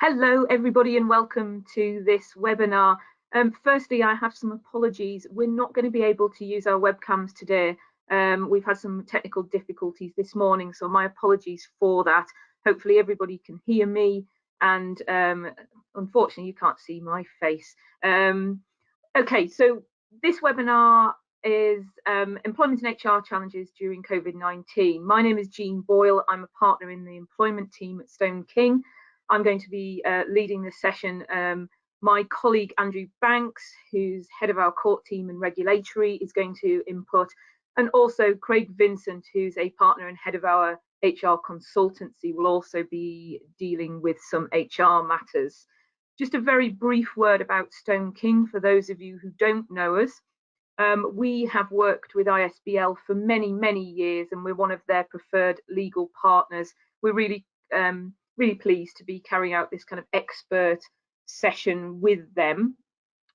Hello everybody and welcome to this webinar. Firstly, I have some apologies. We're not going to be able to use our webcams today. We've had some technical difficulties this morning, so my apologies for that. Hopefully everybody can hear me, and unfortunately you can't see my face. Okay, so this webinar is Employment and HR Challenges During COVID-19. My name is Jean Boyle. I'm a partner in the employment team at Stone King. I'm going to be leading this session. My colleague Andrew Banks, who's head of our court team and regulatory, is going to input, and also Craig Vincent, who's a partner and head of our HR consultancy, will also be dealing with some HR matters. Just a very brief word about Stone King for those of you who don't know us. We have worked with ISBL for many, many years, and we're one of their preferred legal partners. We're really pleased to be carrying out this kind of expert session with them.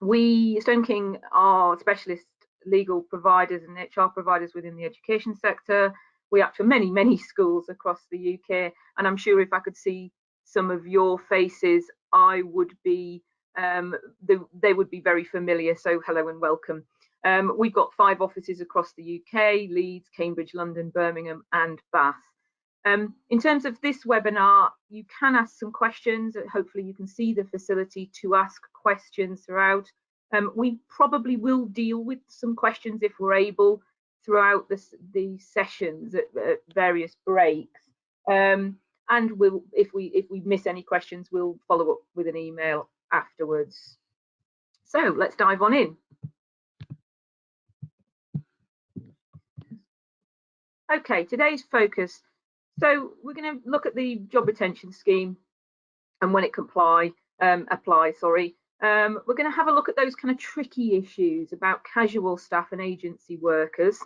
We, Stone King, are specialist legal providers and HR providers within the education sector. We act for many, many schools across the UK, and I'm sure if I could see some of your faces, I would be, they would be very familiar, so hello and welcome. We've got 5 offices across the UK: Leeds, Cambridge, London, Birmingham and Bath. In terms of this webinar, you can ask some questions. Hopefully you can see the facility to ask questions throughout. We probably will deal with some questions if we're able throughout the sessions at various breaks. And we'll, if we miss any questions, we'll follow up with an email afterwards. So let's dive on in. Okay, today's focus. So we're going to look at the job retention scheme and when it can apply. We're going to have a look at those kind of tricky issues about casual staff and agency workers.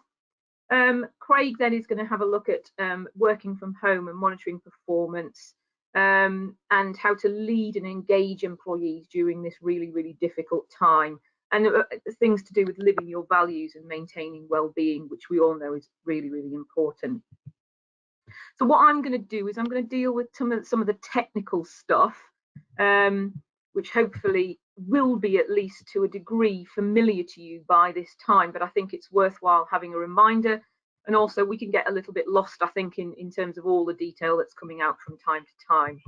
Craig then is going to have a look at working from home and monitoring performance, and how to lead and engage employees during this really, really difficult time, and things to do with living your values and maintaining well-being, which we all know is really, really important. So what I'm going to do is I'm going to deal with some of the technical stuff, which hopefully will be, at least to a degree, familiar to you by this time, but I think it's worthwhile having a reminder, and also we can get a little bit lost, I think, in terms of all the detail that's coming out from time to time.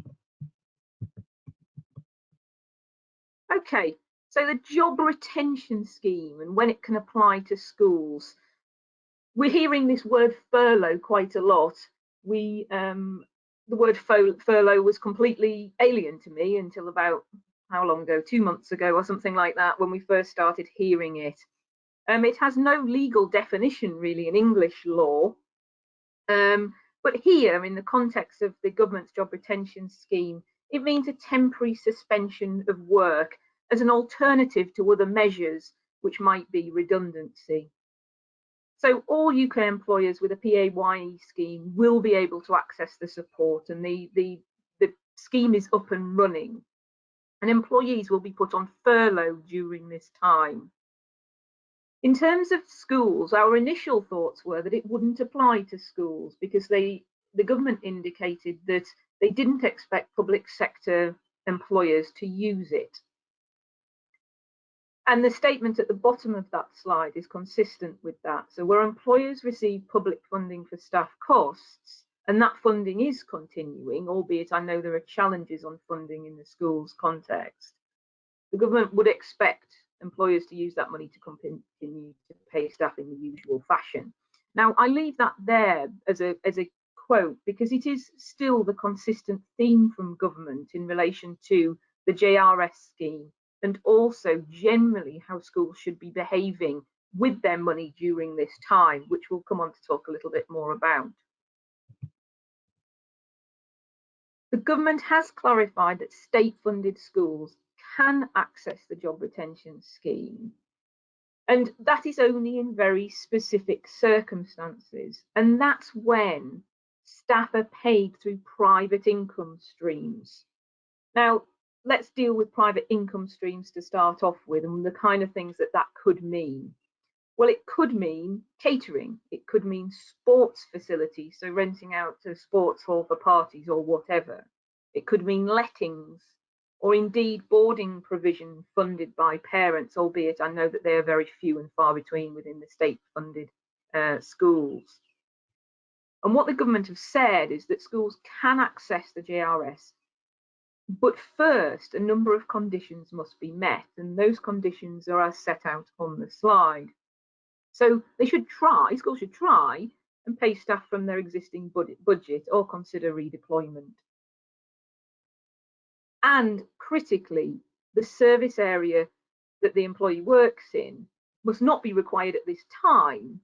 Okay, so the job retention scheme and when it can apply to schools. We're hearing this word furlough quite a lot. The word furlough was completely alien to me until about, how long ago, 2 months ago or something like that, when we first started hearing it. It has no legal definition really in English law, but here, in the context of the government's job retention scheme, it means a temporary suspension of work as an alternative to other measures which might be redundancy. So all UK employers with a PAYE scheme will be able to access the support, and the scheme is up and running, and employees will be put on furlough during this time. In terms of schools, our initial thoughts were that it wouldn't apply to schools because the government indicated that they didn't expect public sector employers to use it. And the statement at the bottom of that slide is consistent with that. So where employers receive public funding for staff costs, and that funding is continuing, albeit I know there are challenges on funding in the schools context, the government would expect employers to use that money to continue to pay staff in the usual fashion. Now, I leave that there as a quote because it is still the consistent theme from government in relation to the JRS scheme, and also generally how schools should be behaving with their money during this time, which we'll come on to talk a little bit more about. The government has clarified that state-funded schools can access the job retention scheme, and that is only in very specific circumstances, and that's when staff are paid through private income streams. Now, let's deal with private income streams to start off with, and the kind of things that could mean. Well, it could mean catering, it could mean sports facilities, so renting out a sports hall for parties or whatever. It could mean lettings, or indeed boarding provision funded by parents, albeit I know that they are very few and far between within the state-funded schools. And what the government have said is that schools can access the JRS, but first a number of conditions must be met, and those conditions are as set out on the slide. So schools should try and pay staff from their existing budget or consider redeployment. And critically, the service area that the employee works in must not be required at this time,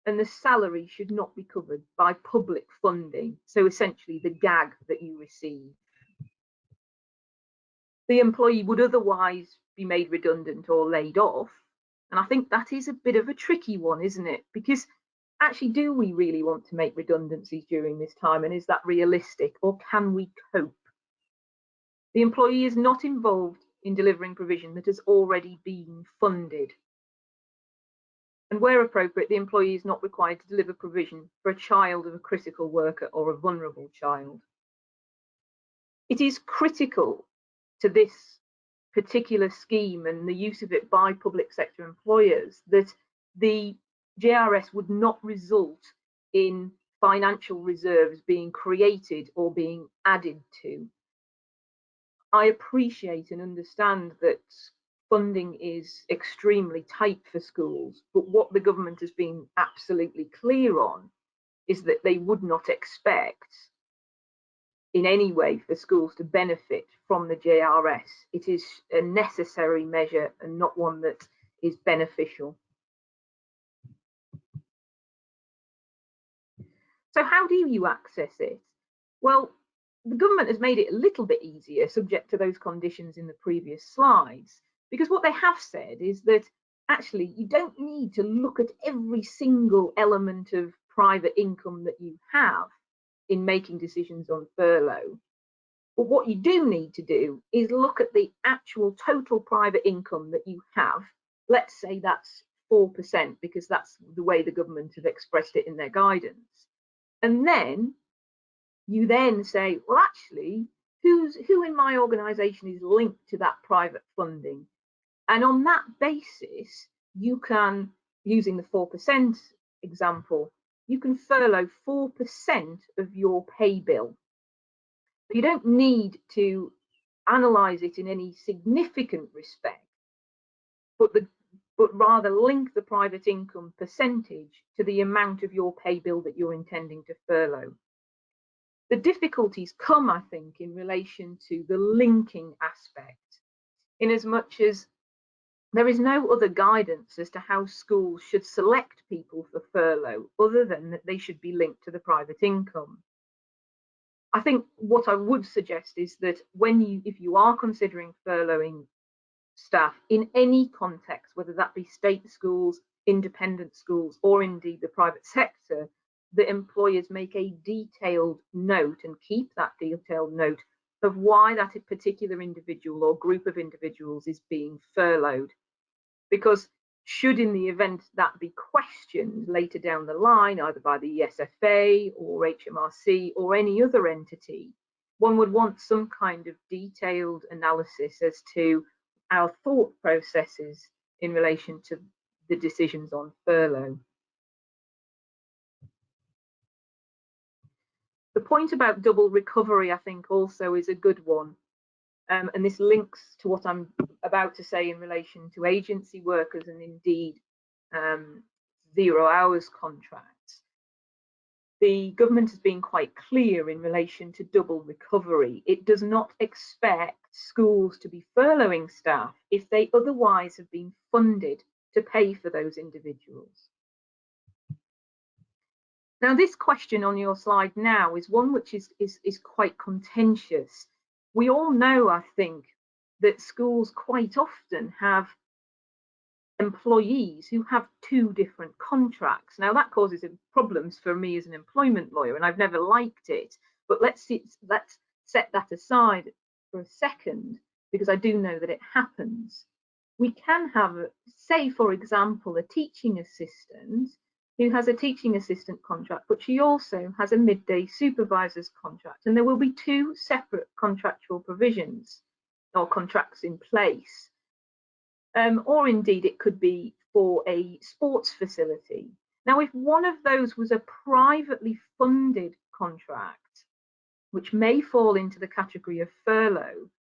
and the salary should not be covered by public funding, so essentially the gag that you receive. The employee would otherwise be made redundant or laid off, and I think that is a bit of a tricky one, isn't it? Because actually, do we really want to make redundancies during this time, and is that realistic, or can we cope? The employee is not involved in delivering provision that has already been funded. And where appropriate, the employee is not required to deliver provision for a child of a critical worker or a vulnerable child. It is critical to this particular scheme and the use of it by public sector employers that the JRS would not result in financial reserves being created or being added to. I appreciate and understand that funding is extremely tight for schools, but what the government has been absolutely clear on is that they would not expect in any way for schools to benefit from the JRS. It is a necessary measure and not one that is beneficial. So how do you access it? Well, the government has made it a little bit easier, subject to those conditions in the previous slides, because what they have said is that actually you don't need to look at every single element of private income that you have in making decisions on furlough. But what you do need to do is look at the actual total private income that you have. Let's say that's 4%, because that's the way the government have expressed it in their guidance. And then you then say, well, actually, who in my organisation is linked to that private funding? And on that basis, you can, using the 4% example, you can furlough 4% of your pay bill. You don't need to analyse it in any significant respect, but rather link the private income percentage to the amount of your pay bill that you're intending to furlough. The difficulties come, I think, in relation to the linking aspect, in as much as there is no other guidance as to how schools should select people for furlough other than that they should be linked to the private income. I think what I would suggest is that if you are considering furloughing staff in any context, whether that be state schools, independent schools, or indeed the private sector, the employers make a detailed note and keep that detailed note of why that particular individual or group of individuals is being furloughed. Because should in the event that be questioned later down the line, either by the ESFA or HMRC or any other entity, one would want some kind of detailed analysis as to our thought processes in relation to the decisions on furlough. The point about double recovery, I think, also is a good one. And this links to what I'm about to say in relation to agency workers and indeed 0 hours contracts. The government has been quite clear in relation to double recovery. It does not expect schools to be furloughing staff if they otherwise have been funded to pay for those individuals. Now, this question on your slide now is one which is quite contentious. We all know, I think, that schools quite often have employees who have 2 different contracts. Now, that causes problems for me as an employment lawyer, and I've never liked it. But let's set that aside for a second, because I do know that it happens. We can have, say, for example, a teaching assistant who has a teaching assistant contract, but she also has a midday supervisor's contract, and there will be 2 separate contractual provisions. or contracts in place. Or indeed it could be for a sports facility. Now, if one of those was a privately funded contract, which may fall into the category of furlough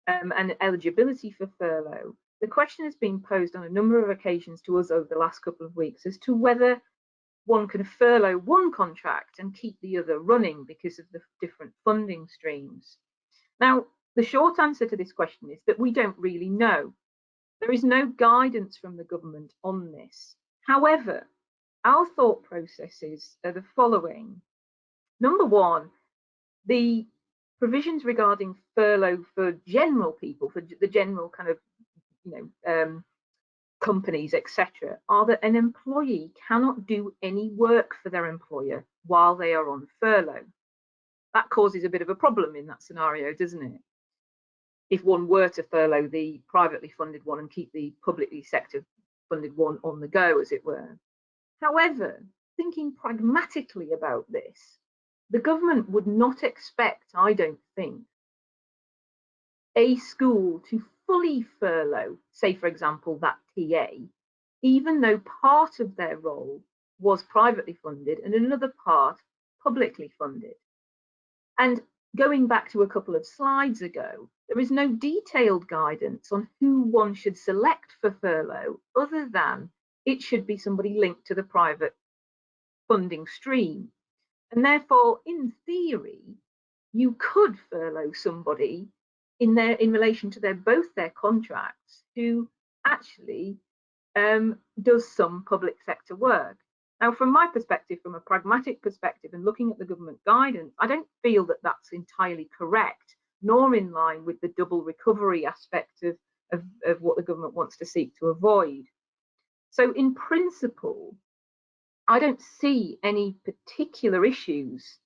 and eligibility for furlough, the question has been posed on a number of occasions to us over the last couple of weeks as to whether one can furlough one contract and keep the other running because of the different funding streams. Now, the short answer to this question is that we don't really know. There is no guidance from the government on this. However, our thought processes are the following. Number one, the provisions regarding furlough for general people, for the general kind of, companies, etc., are that an employee cannot do any work for their employer while they are on furlough. That causes a bit of a problem in that scenario, doesn't it? If one were to furlough the privately funded one and keep the publicly sector funded one on the go, as it were. However, thinking pragmatically about this, the government would not expect, I don't think, a school to fully furlough, say, for example, that TA, even though part of their role was privately funded and another part publicly funded. And going back to a couple of slides ago, there is no detailed guidance on who one should select for furlough other than it should be somebody linked to the private funding stream. And therefore, in theory, you could furlough somebody in relation to both their contracts who actually does some public sector work. Now, from my perspective, from a pragmatic perspective and looking at the government guidance, I don't feel that that's entirely correct, nor in line with the double recovery aspect of what the government wants to seek to avoid. So in principle, I don't see any particular issues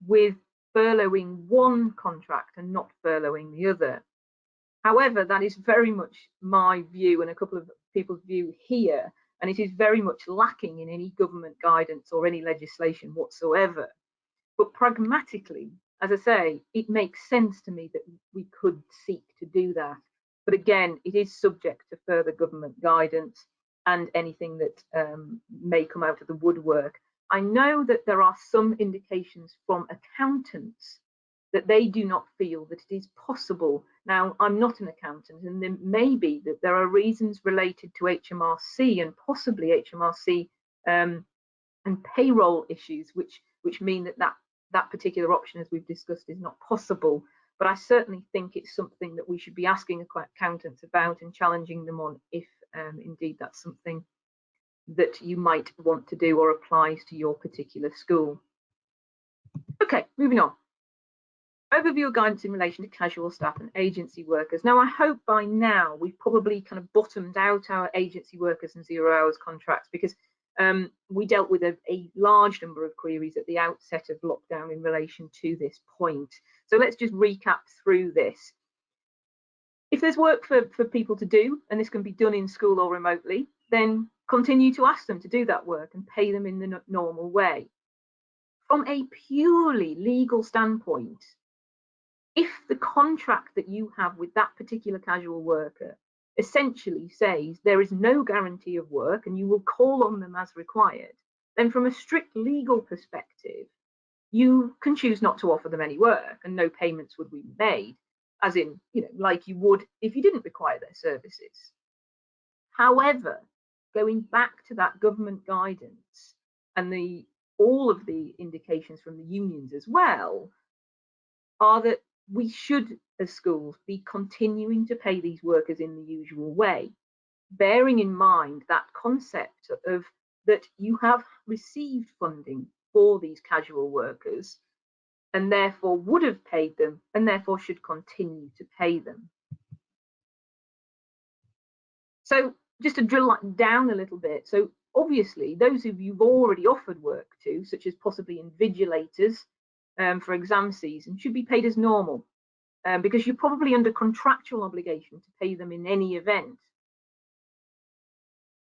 with furloughing one contract and not furloughing the other. However, that is very much my view and a couple of people's view here, and it is very much lacking in any government guidance or any legislation whatsoever. But pragmatically, as I say, it makes sense to me that we could seek to do that. But again, it is subject to further government guidance and anything that may come out of the woodwork. I know that there are some indications from accountants that they do not feel that it is possible. Now, I'm not an accountant, and there may be that there are reasons related to HMRC and possibly HMRC and payroll issues, which mean that particular option, as we've discussed, is not possible. But I certainly think it's something that we should be asking accountants about and challenging them on if indeed that's something that you might want to do or applies to your particular school. Okay, moving on. Overview of guidance in relation to casual staff and agency workers. Now, I hope by now we've probably kind of bottomed out our agency workers and 0 hours contracts, because we dealt with a large number of queries at the outset of lockdown in relation to this point. So let's just recap through this. If there's work for people to do, and this can be done in school or remotely, then continue to ask them to do that work and pay them in the normal way. From a purely legal standpoint, if the contract that you have with that particular casual worker essentially says there is no guarantee of work and you will call on them as required, then from a strict legal perspective, you can choose not to offer them any work and no payments would be made, as in, like you would if you didn't require their services. However, going back to that government guidance and all of the indications from the unions as well, are that we should, as schools, be continuing to pay these workers in the usual way, bearing in mind that concept of that you have received funding for these casual workers and therefore would have paid them and therefore should continue to pay them. So just to drill down a little bit, so obviously those who you've already offered work to, such as possibly invigilators for exam season, should be paid as normal, because you're probably under contractual obligation to pay them in any event.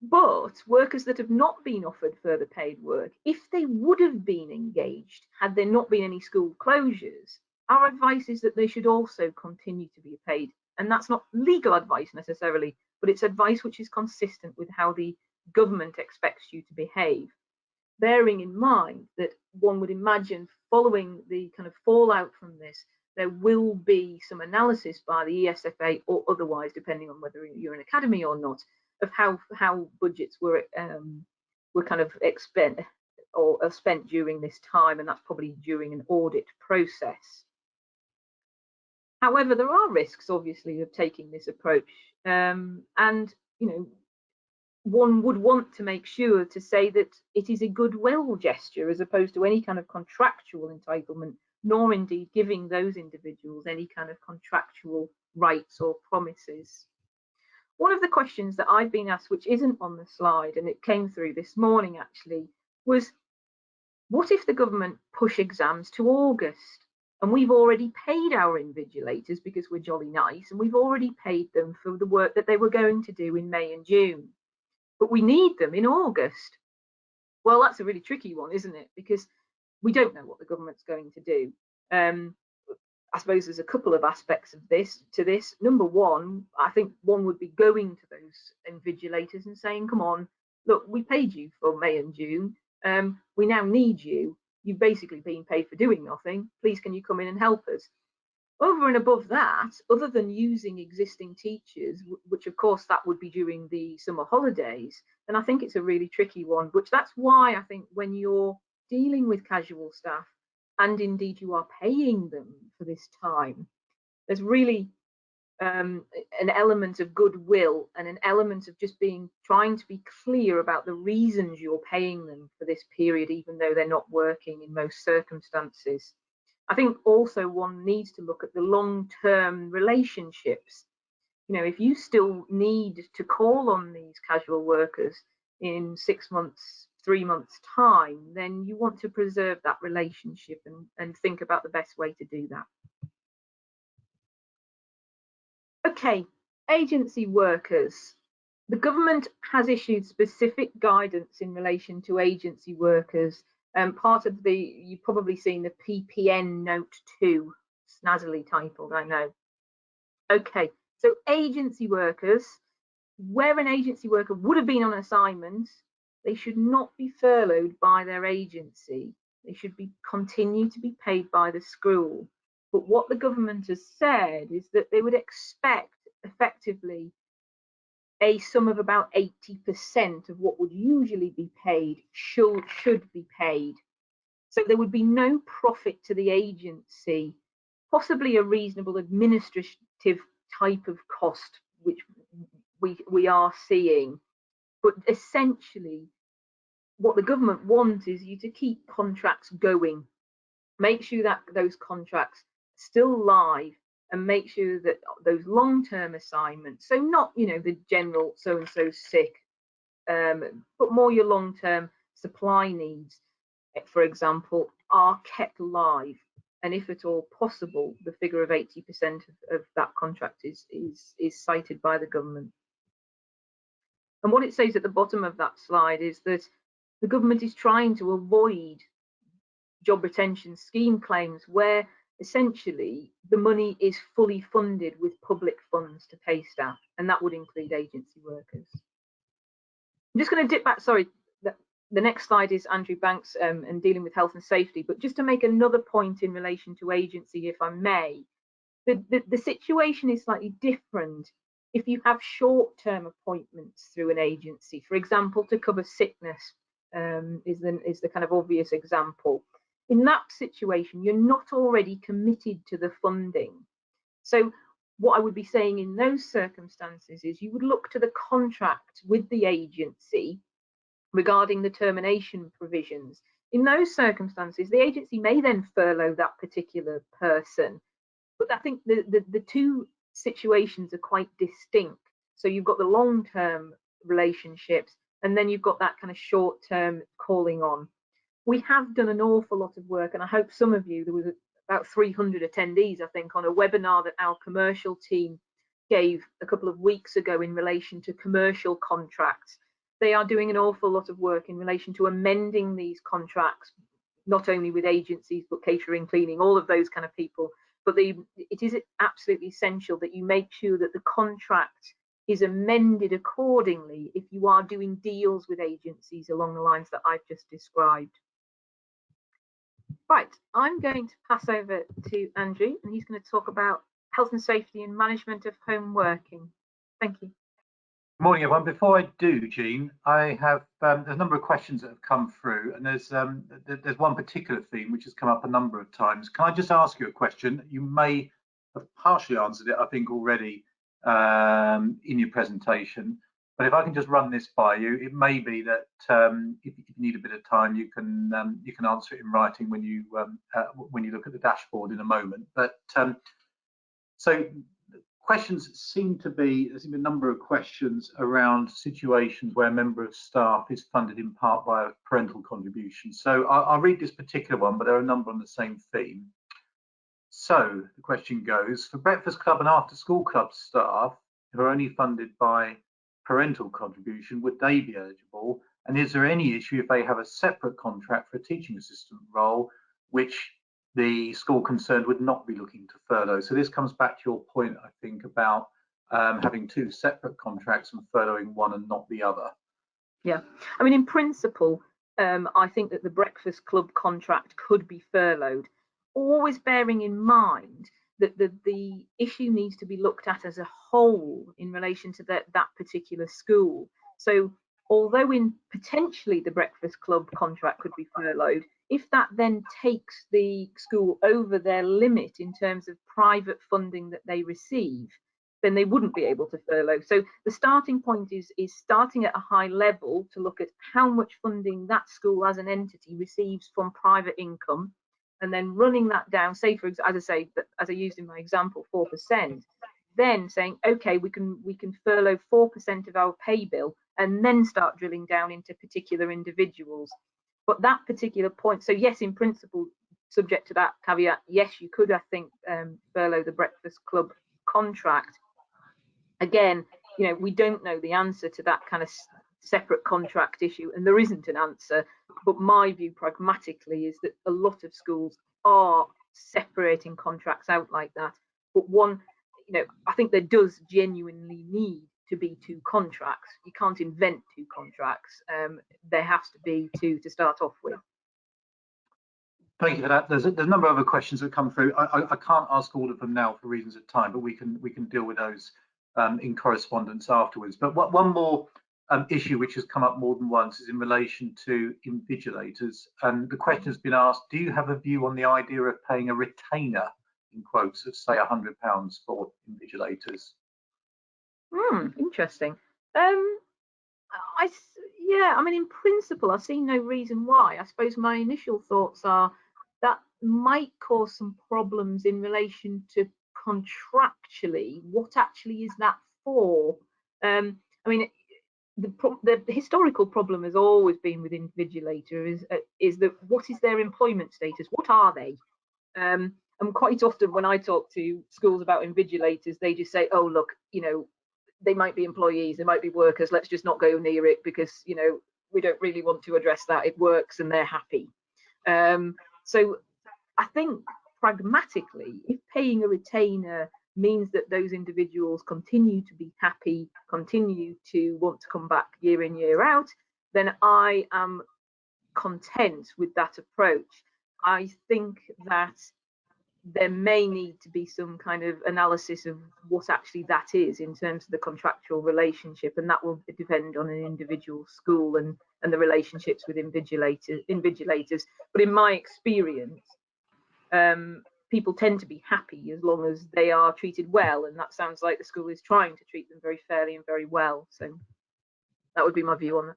But workers that have not been offered further paid work, if they would have been engaged had there not been any school closures, our advice is that they should also continue to be paid And that's not legal advice necessarily, but it's advice which is consistent with how the government expects you to behave. Bearing in mind that one would imagine following the kind of fallout from this, there will be some analysis by the ESFA or otherwise, depending on whether you're an academy or not, of how budgets were kind of spent during this time, and that's probably during an audit process. However, there are risks, obviously, of taking this approach, and one would want to make sure to say that it is a goodwill gesture as opposed to any kind of contractual entitlement, nor indeed giving those individuals any kind of contractual rights or promises. One of the questions that I've been asked, which isn't on the slide, and it came through this morning actually, was what if the government push exams to August? And we've already paid our invigilators because we're jolly nice, and we've already paid them for the work that they were going to do in May and June. But we need them in August. Well, that's a really tricky one, isn't it? Because we don't know what the government's going to do. I suppose there's a couple of aspects of this. Number one, I think one would be going to those invigilators and saying, come on, look, we paid you for May and June. We now need you. You've basically been paid for doing nothing. Please, can you come in and help us? Over and above that, other than using existing teachers, which of course that would be during the summer holidays, then I think it's a really tricky one, which that's why I think when you're dealing with casual staff, and indeed you are paying them for this time, there's really an element of goodwill and an element of just trying to be clear about the reasons you're paying them for this period, even though they're not working in most circumstances. I think also one needs to look at the long-term relationships. If you still need to call on these casual workers in 6 months, 3 months time, then you want to preserve that relationship and think about the best way to do that. Okay, agency workers. The government has issued specific guidance in relation to agency workers. Part of you've probably seen the PPN Note 2, snazzily titled, I know. Okay, so agency workers, where an agency worker would have been on assignment, they should not be furloughed by their agency. They should continue to be paid by the school. But what the government has said is that they would expect effectively a sum of about 80% of what would usually be paid should be paid. So there would be no profit to the agency, possibly a reasonable administrative type of cost, which we are seeing. But essentially, what the government wants is you to keep contracts going, make sure that those contracts are still live, and make sure that those long-term assignments, so not the general so-and-so sick, but more your long-term supply needs, for example, are kept live. And if at all possible, the figure of 80% of that contract is cited by the government. And what it says at the bottom of that slide is that the government is trying to avoid job retention scheme claims where essentially the money is fully funded with public funds to pay staff, and that would include agency workers. I'm just going to dip back, sorry, the next slide is Andrew Banks and dealing with health and safety, but just to make another point in relation to agency, if I may, the situation is slightly different if you have short-term appointments through an agency, for example, to cover sickness is the kind of obvious example. In that situation, you're not already committed to the funding. So what I would be saying in those circumstances is you would look to the contract with the agency regarding the termination provisions. In those circumstances, the agency may then furlough that particular person. But I think the two situations are quite distinct. So you've got the long-term relationships, and then you've got that kind of short-term calling on. We have done an awful lot of work, and I hope some of you, there was about 300 attendees, I think, on a webinar that our commercial team gave a couple of weeks ago in relation to commercial contracts. They are doing an awful lot of work in relation to amending these contracts, not only with agencies, but catering, cleaning, all of those kind of people, but it is absolutely essential that you make sure that the contract is amended accordingly if you are doing deals with agencies along the lines that I've just described. Right, I'm going to pass over to Andrew, and he's going to talk about health and safety and management of home working. Thank you. Good morning, everyone. Before I do, Jean, I have there's a number of questions that have come through, and there's one particular theme which has come up a number of times. Can I just ask you a question? You may have partially answered it, I think, already in your presentation, but if I can just run this by you, it may be that if you need a bit of time, you can answer it in writing when you look at the dashboard in a moment. But so. Questions seem to be, there's a number of questions around situations where a member of staff is funded in part by a parental contribution. So I'll read this particular one, but there are a number on the same theme. So the question goes, for breakfast club and after school club staff who are only funded by parental contribution, would they be eligible? And is there any issue if they have a separate contract for a teaching assistant role, which the school concerned would not be looking to furlough? So this comes back to your point, I think, about having two separate contracts and furloughing one and not the other. Yeah, I mean, in principle, I think that the breakfast club contract could be furloughed, always bearing in mind that the issue needs to be looked at as a whole in relation to that particular school. So although potentially the breakfast club contract could be furloughed, if that then takes the school over their limit in terms of private funding that they receive, then they wouldn't be able to furlough. So the starting point is starting at a high level to look at how much funding that school as an entity receives from private income, and then running that down, say, for as I used in my example, 4%, then saying, okay, we can furlough 4% of our pay bill, and then start drilling down into particular individuals. But that particular point, so yes, in principle, subject to that caveat, yes, you could, I think, furlough the breakfast club contract. Again, you know, we don't know the answer to that kind of separate contract issue, and there isn't an answer. But my view pragmatically is that a lot of schools are separating contracts out like that. But one, you know, I think there does genuinely need to be two contracts. You can't invent two contracts. There has to be two to start off with. Thank you for that. There's a number of other questions that come through. I can't ask all of them now for reasons of time, but we can deal with those in correspondence afterwards. But one more issue which has come up more than once is in relation to invigilators. And the question has been asked, do you have a view on the idea of paying a retainer, in quotes, of say £100 for invigilators? Interesting. Yeah, I mean, in principle, I see no reason why. I suppose my initial thoughts are that might cause some problems in relation to contractually, what actually is that for? I mean, the historical problem has always been with invigilator is that what is their employment status? What are they? And quite often when I talk to schools about invigilators, they just say, oh, look, you know, they might be employees, they might be workers, let's just not go near it because, you know, we don't really want to address that. It works and they're happy. So I think pragmatically, if paying a retainer means that those individuals continue to be happy, continue to want to come back year in, year out, then I am content with that approach. I think that there may need to be some kind of analysis of what actually that is in terms of the contractual relationship, and that will depend on an individual school and the relationships with invigilators. But in my experience, people tend to be happy as long as they are treated well, and that sounds like the school is trying to treat them very fairly and very well. So that would be my view on it.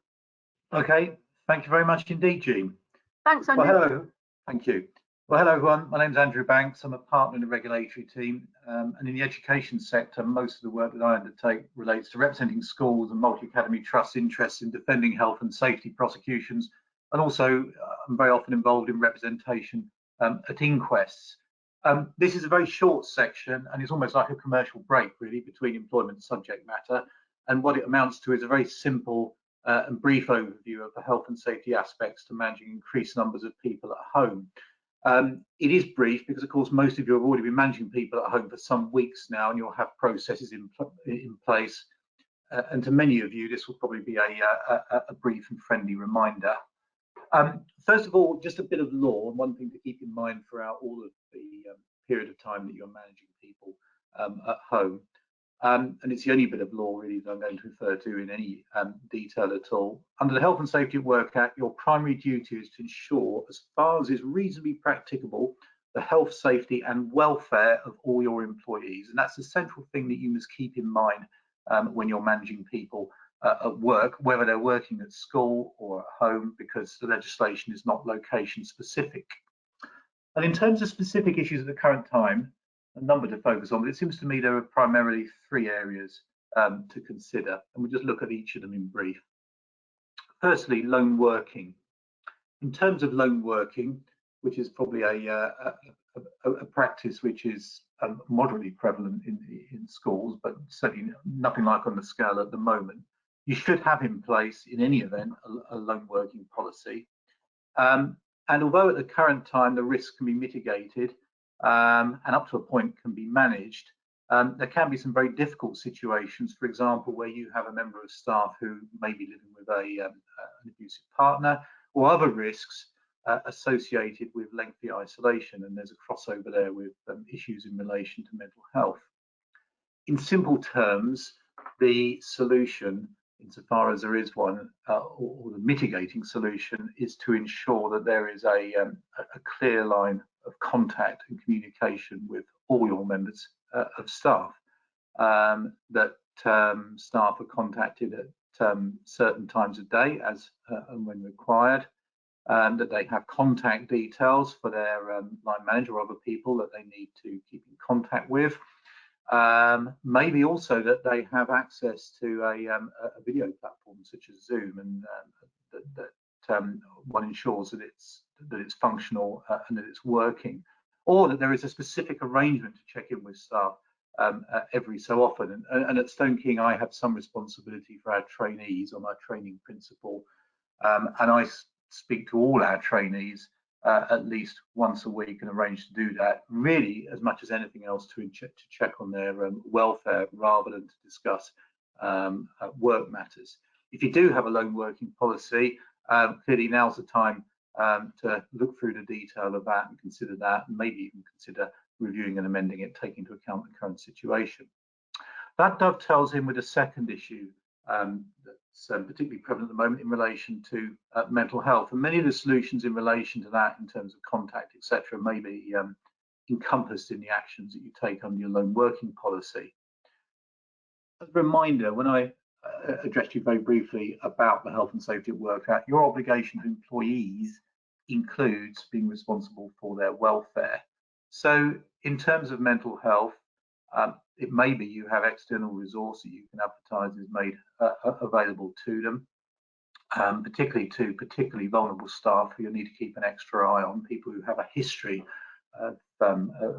Okay, thank you very much indeed, Jean. Thanks, Andrew. Well, hello, thank you. Well, hello everyone, my name's Andrew Banks. I'm a partner in the regulatory team, and in the education sector, most of the work that I undertake relates to representing schools and multi-academy trusts' interests in defending health and safety prosecutions, and also I'm very often involved in representation at inquests. This is a very short section, and it's almost like a commercial break really between employment and subject matter, and what it amounts to is a very simple and brief overview of the health and safety aspects to managing increased numbers of people at home. It is brief because, of course, most of you have already been managing people at home for some weeks now, and you'll have processes in place. And to many of you, this will probably be a brief and friendly reminder. First of all, just a bit of law, and one thing to keep in mind throughout all of the period of time that you're managing people at home. And it's the only bit of law really that I'm going to refer to in any detail at all. Under the Health and Safety at Work Act, your primary duty is to ensure, as far as is reasonably practicable, the health, safety and welfare of all your employees. And that's the central thing that you must keep in mind when you're managing people at work, whether they're working at school or at home, because the legislation is not location specific. And in terms of specific issues at the current time, a number to focus on, but it seems to me there are primarily three areas to consider, and we'll just look at each of them in brief. Firstly, lone working. In terms of lone working, which is probably a practice which is moderately prevalent in schools, but certainly nothing like on the scale at the moment, you should have in place, in any event, a lone working policy. And although at the current time the risk can be mitigated, and up to a point can be managed, there can be some very difficult situations, for example, where you have a member of staff who may be living with an abusive partner, or other risks associated with lengthy isolation, and there's a crossover there with issues in relation to mental health. In simple terms, the solution, insofar as there is one, or the mitigating solution, is to ensure that there is a clear line of contact and communication with all your members of staff, that staff are contacted at certain times of day as and when required, that they have contact details for their line manager or other people that they need to keep in contact with. Maybe also that they have access to a video platform such as Zoom, and that one ensures that it's functional and that it's working, or that there is a specific arrangement to check in with staff every so often. And at Stone King, I have some responsibility for our trainees on our training principle, and I speak to all our trainees at least once a week and arrange to do that, really as much as anything else to check on their welfare rather than to discuss work matters. If you do have a lone working policy, clearly now's the time to look through the detail of that and consider that, and maybe even consider reviewing and amending it, taking into account the current situation. That dovetails in with a second issue that's particularly prevalent at the moment in relation to mental health, and many of the solutions in relation to that, in terms of contact, etc., may be encompassed in the actions that you take under your lone working policy. As a reminder, when I addressed you very briefly about the Health and Safety at Work Act, your obligation to employees includes being responsible for their welfare. So in terms of mental health, it may be you have external resource that you can advertise is made available to them, particularly to particularly vulnerable staff who you'll need to keep an extra eye on, people who have a history of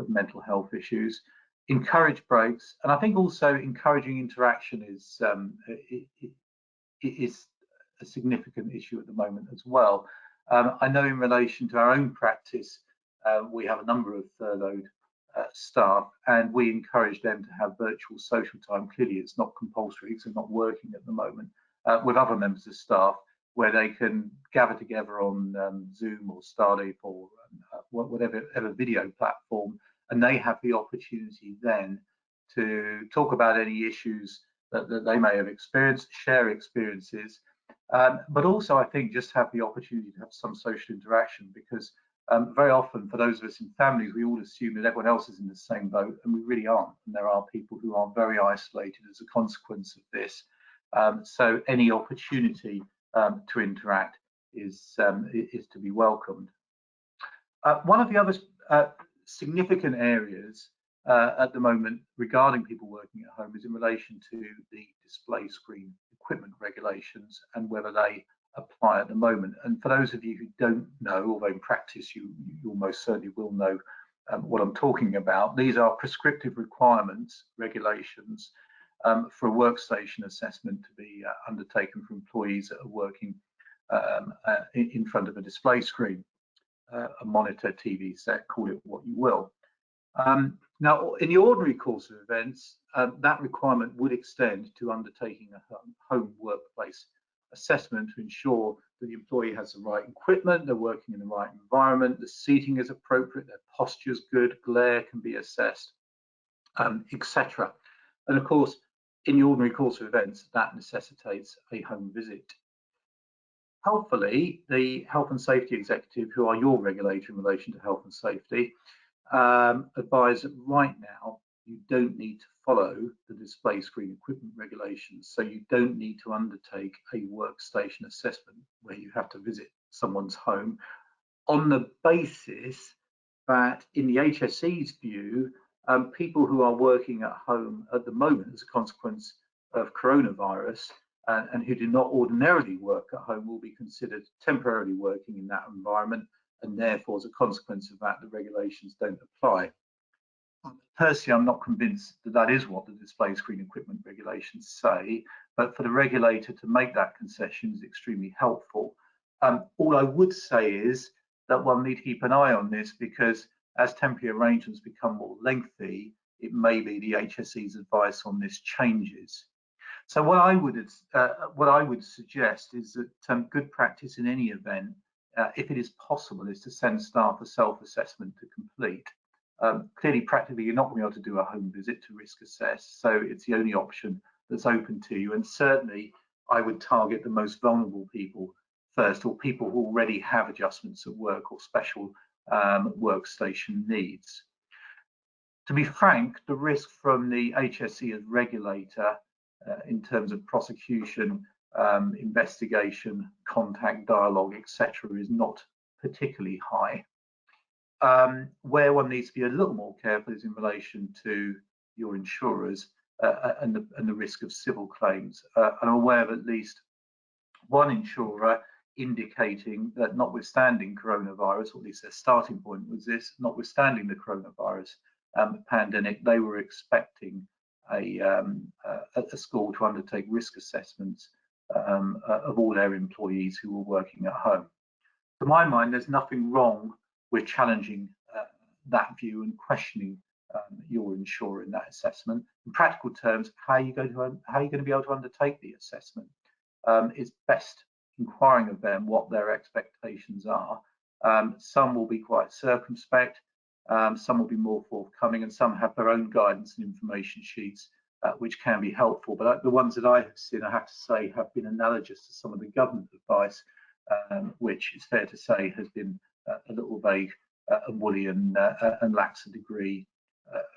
mental health issues. Encourage breaks, and I think also encouraging interaction is a significant issue at the moment as well. I know in relation to our own practice, we have a number of furloughed staff, and we encourage them to have virtual social time. Clearly it's not compulsory because they're not working at the moment, with other members of staff, where they can gather together on Zoom or Starleap or whatever video platform, and they have the opportunity then to talk about any issues that they may have experienced, share experiences, but also I think just have the opportunity to have some social interaction, because very often for those of us in families, we all assume that everyone else is in the same boat, and we really aren't. And there are people who are very isolated as a consequence of this. So any opportunity to interact is to be welcomed. One of the other significant areas at the moment regarding people working at home is in relation to the display screen equipment regulations and whether they apply at the moment. And for those of you who don't know, although in practice you almost certainly will know what I'm talking about, these are prescriptive requirements, regulations for a workstation assessment to be undertaken for employees that are working in front of a display screen. a monitor, TV set, call it what you will. Now, in the ordinary course of events, that requirement would extend to undertaking a home workplace assessment to ensure that the employee has the right equipment, they're working in the right environment, the seating is appropriate, their posture is good, glare can be assessed, etc. And of course, in the ordinary course of events, that necessitates a home visit. Helpfully, the health and safety executive, who are your regulator in relation to health and safety, advise that right now you don't need to follow the display screen equipment regulations. So you don't need to undertake a workstation assessment where you have to visit someone's home, on the basis that in the HSE's view, people who are working at home at the moment as a consequence of coronavirus and who do not ordinarily work at home will be considered temporarily working in that environment, and therefore as a consequence of that the regulations don't apply. Personally, I'm not convinced that that is what the display screen equipment regulations say, but for the regulator to make that concession is extremely helpful. All I would say is that one need to keep an eye on this, because as temporary arrangements become more lengthy, it may be the HSE's advice on this changes. So what I would suggest is that good practice in any event, if it is possible, is to send staff a self-assessment to complete. Clearly, practically, you're not going to be able to do a home visit to risk assess, so it's the only option that's open to you. And certainly, I would target the most vulnerable people first, or people who already have adjustments at work or special workstation needs. To be frank, the risk from the HSE as regulator in terms of prosecution, investigation, contact, dialogue, etc., is not particularly high. Where one needs to be a little more careful is in relation to your insurers and the risk of civil claims. I'm aware of at least one insurer indicating that notwithstanding coronavirus, or at least their starting point was this, notwithstanding the coronavirus pandemic, they were expecting a school to undertake risk assessments of all their employees who were working at home. To my mind, there's nothing wrong with challenging that view and questioning your insurer in that assessment. In practical terms, how are you going to be able to undertake the assessment? It's best inquiring of them what their expectations are. Some will be quite circumspect, some will be more forthcoming, and some have their own guidance and information sheets which can be helpful. But the ones that I have seen, I have to say, have been analogous to some of the government advice, which is fair to say has been a little vague and woolly and lacks a degree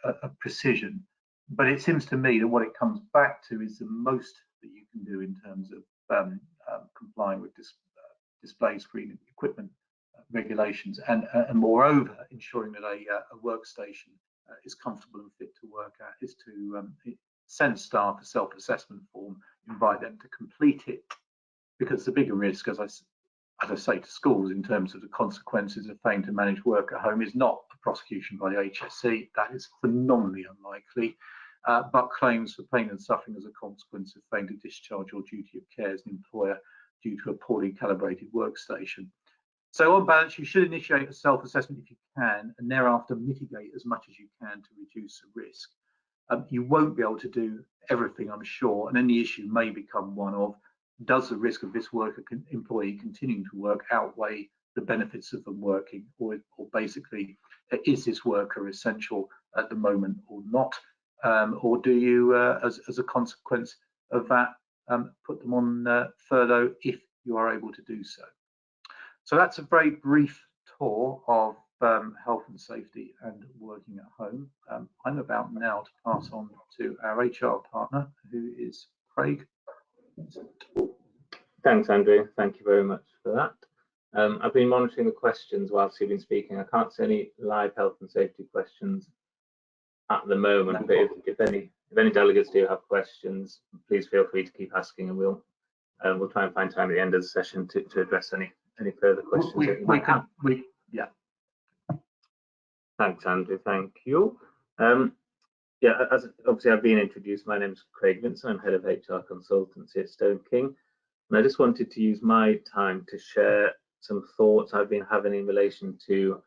of precision. But it seems to me that what it comes back to is the most that you can do in terms of complying with display screen equipment regulations, and moreover ensuring that a workstation is comfortable and fit to work at, is to send staff a self-assessment form, invite them to complete it, because the bigger risk, as I say to schools, in terms of the consequences of failing to manage work at home, is not a prosecution by the HSE. That is phenomenally unlikely. But claims for pain and suffering as a consequence of failing to discharge your duty of care as an employer due to a poorly calibrated workstation. So on balance, you should initiate a self-assessment if you can, and thereafter mitigate as much as you can to reduce the risk. You won't be able to do everything, I'm sure, and then the issue may become one of, does the risk of this employee continuing to work outweigh the benefits of them working, or basically, is this worker essential at the moment or not? Or do you, as a consequence of that, put them on furlough if you are able to do so? So that's a very brief tour of health and safety and working at home. I'm about now to pass on to our HR partner, who is Craig. Thanks, Andrew. Thank you very much for that. I've been monitoring the questions whilst you've been speaking. I can't see any live health and safety questions at the moment, but if any delegates do have questions, please feel free to keep asking, and we'll try and find time at the end of the session to address any further questions that you might have. Yeah. Thanks, Andrew. Thank you. Yeah, as obviously I've been introduced, my name is Craig Vincent. I'm head of HR consultancy at Stone King, and I just wanted to use my time to share some thoughts I've been having in relation to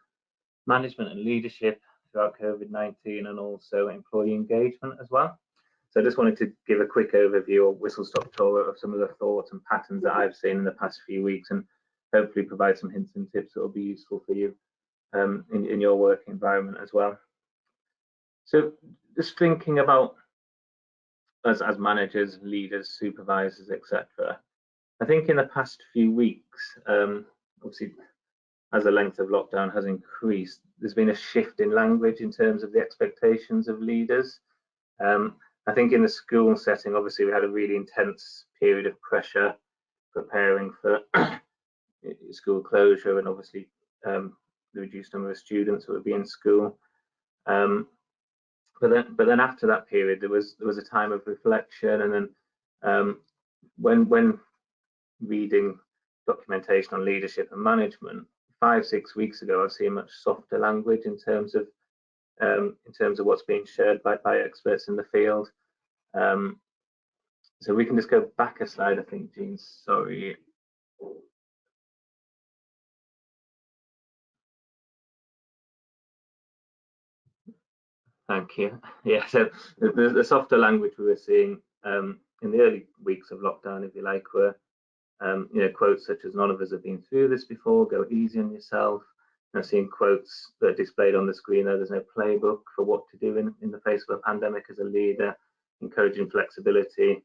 management and leadership throughout COVID-19 and also employee engagement as well. So I just wanted to give a quick overview or whistle-stop tour of some of the thoughts and patterns that I've seen in the past few weeks, and hopefully provide some hints and tips that will be useful for you in your work environment as well. So just thinking about us as managers, leaders, supervisors, etc. I think in the past few weeks, obviously as the length of lockdown has increased, there's been a shift in language in terms of the expectations of leaders. I think in the school setting, obviously we had a really intense period of pressure preparing for school closure, and obviously the reduced number of students that would be in school. But then after that period, there was a time of reflection, and then when reading documentation on leadership and management 5-6 weeks ago, I've seen much softer language in terms of what's being shared by experts in the field. So we can just go back a slide, I think, Jean. Sorry. Thank you. Yeah, so the softer language we were seeing in the early weeks of lockdown, if you like, were quotes such as "none of us have been through this before, go easy on yourself." And I've seen quotes that are displayed on the screen there. There's no playbook for what to do in the face of a pandemic as a leader, encouraging flexibility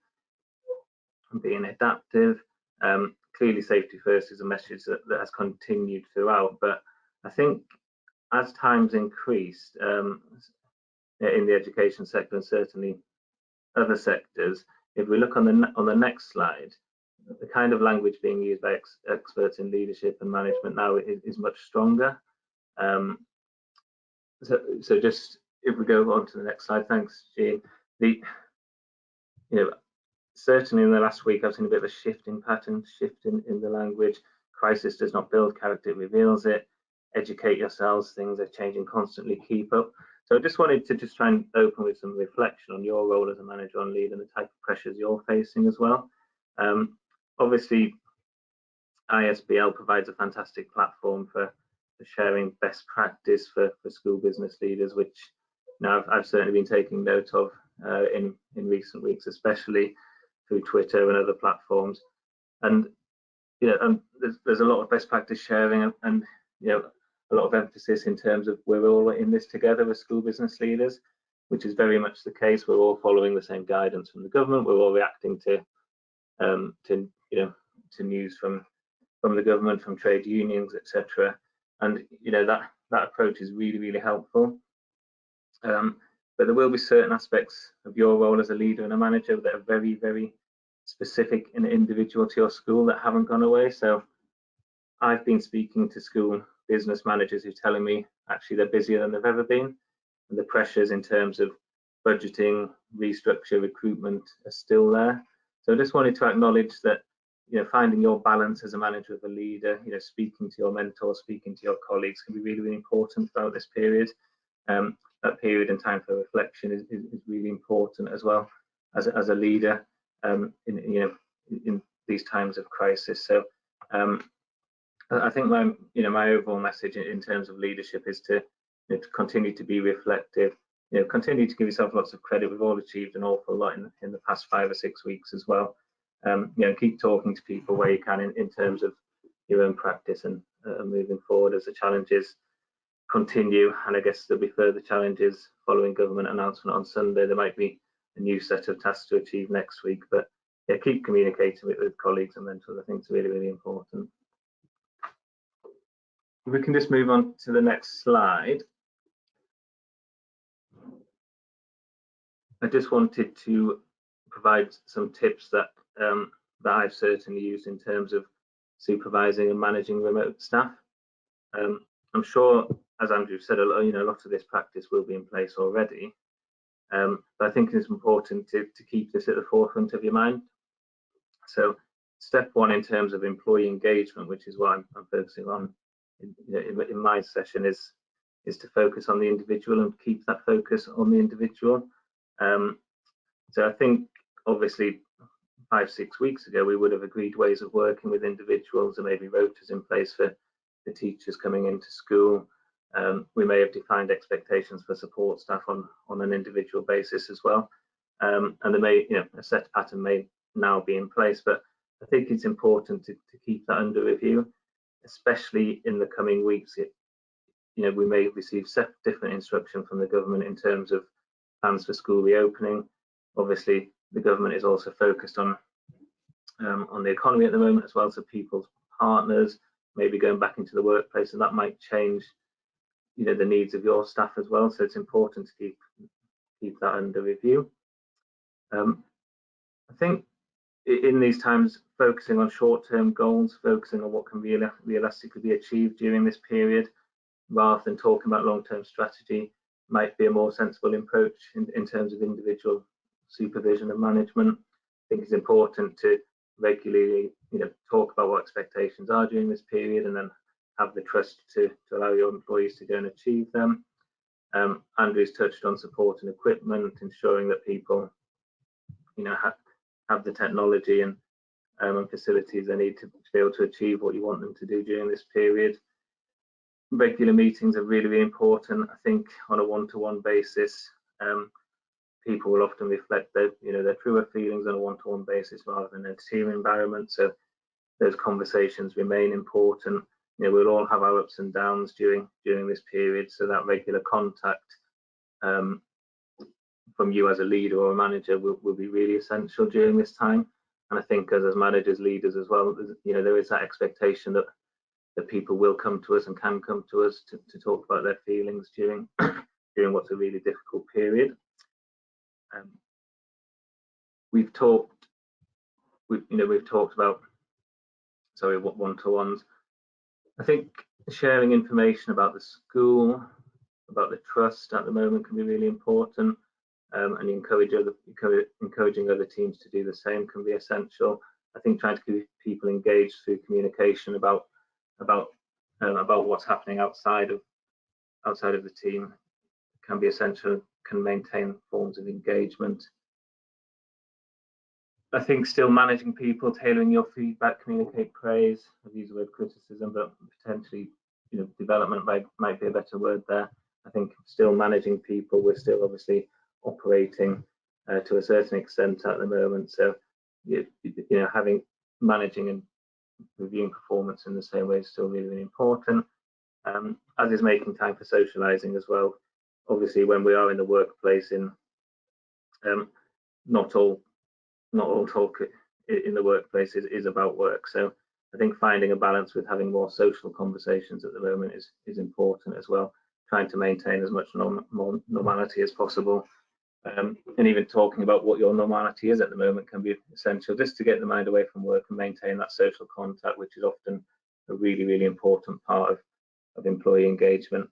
and being adaptive. Clearly, safety first is a message that has continued throughout. But I think as times increased, in the education sector and certainly other sectors, if we look on the next slide, the kind of language being used by experts in leadership and management now is much stronger. So just if we go on to the next slide, thanks, Jean. Certainly in the last week, I've seen a bit of a shift in pattern, shift in the language. Crisis does not build character, it reveals it. Educate yourselves, things are changing constantly, keep up. So I just wanted to try and open with some reflection on your role as a manager and leader and the type of pressures you're facing as well. Obviously, ISBL provides a fantastic platform for sharing best practice for school business leaders, which I've certainly been taking note of in recent weeks, especially through Twitter and other platforms. And there's a lot of best practice sharing, and a lot of emphasis in terms of we're all in this together as school business leaders, which is very much the case. We're all following the same guidance from the government. We're all reacting to news from the government, from trade unions, etc. And that approach is really, really helpful. But there will be certain aspects of your role as a leader and a manager that are very, very specific and individual to your school that haven't gone away. So I've been speaking to school business managers who are telling me actually they're busier than they've ever been, and the pressures in terms of budgeting, restructure, recruitment are still there. So I just wanted to acknowledge that finding your balance as a manager, of a leader, speaking to your mentors, speaking to your colleagues can be really, really important throughout this period. That period and time for reflection is really important as well as a leader in these times of crisis. So I think my overall message in terms of leadership is to continue to be reflective, continue to give yourself lots of credit. We've all achieved an awful lot in the past 5 or 6 weeks as well. Keep talking to people where you can in terms of your own practice and moving forward as the challenges continue. And I guess there'll be further challenges following government announcement on Sunday. There might be a new set of tasks to achieve next week, but keep communicating with colleagues and mentors. I think it's really, really important. We can just move on to the next slide. I just wanted to provide some tips that I've certainly used in terms of supervising and managing remote staff. I'm sure, as Andrew said, a lot of this practice will be in place already, but I think it's important to keep this at the forefront of your mind. So step one in terms of employee engagement, which is what I'm focusing on in my session, is to focus on the individual and keep that focus on the individual. So I think obviously 5-6 weeks ago, we would have agreed ways of working with individuals and maybe rotas in place for the teachers coming into school. We may have defined expectations for support staff on an individual basis as well. And there may, a set pattern may now be in place, but I think it's important to keep that under review, especially in the coming weeks. We may receive different instruction from the government in terms of plans for school reopening. Obviously, the government is also focused on the economy at the moment as well, so people's partners maybe going back into the workplace, and that might change, the needs of your staff as well. So it's important to keep that under review. I think in these times, focusing on short-term goals, focusing on what can realistically be achieved during this period, rather than talking about long-term strategy, might be a more sensible approach in terms of individual supervision and management. I think it's important to regularly, talk about what expectations are during this period, and then have the trust to allow your employees to go and achieve them. Andrew's touched on support and equipment, ensuring that people, have the technology and facilities they need to be able to achieve what you want them to do during this period. Regular meetings are really, really important. I think on a one-to-one basis, people will often reflect their truer feelings on a one-to-one basis rather than a team environment. So those conversations remain important. We'll all have our ups and downs during this period, so that regular contact from you as a leader or a manager will be really essential during this time. And I think as managers, leaders as well, there is that expectation that people will come to us and can come to us to talk about their feelings during what's a really difficult period. We've talked about one-to-ones. I think sharing information about the school, about the trust at the moment can be really important, and encouraging other teams to do the same can be essential. I think trying to keep people engaged through communication about what's happening outside of the team can be essential, can maintain forms of engagement. I think still managing people, tailoring your feedback, communicate praise. I've used the word criticism, but potentially, development might be a better word there. I think still managing people, we're still obviously operating to a certain extent at the moment. So, managing and reviewing performance in the same way is still really, really important. As is making time for socialising as well. Obviously, when we are in the workplace, not all talk in the workplace is about work. So I think finding a balance with having more social conversations at the moment is important as well. Trying to maintain as much normality as possible, and even talking about what your normality is at the moment can be essential, just to get the mind away from work and maintain that social contact, which is often a really, really important part of employee engagement.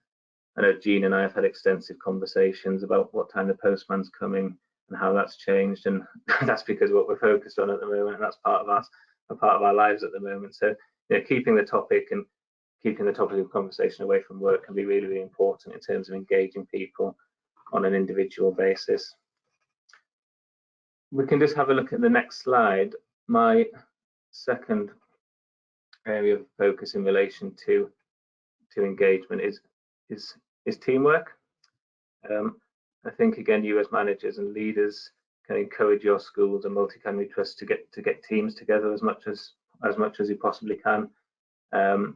I know Jean and I have had extensive conversations about what time the postman's coming and how that's changed, and that's because what we're focused on at the moment, and that's part of our lives at the moment. So keeping the topic of conversation away from work can be really, really important in terms of engaging people on an individual basis. We can just have a look at the next slide. My second area of focus in relation to engagement is teamwork. I think again, you as managers and leaders can encourage your schools and multi-academy trusts to get teams together as much as you possibly can. Again,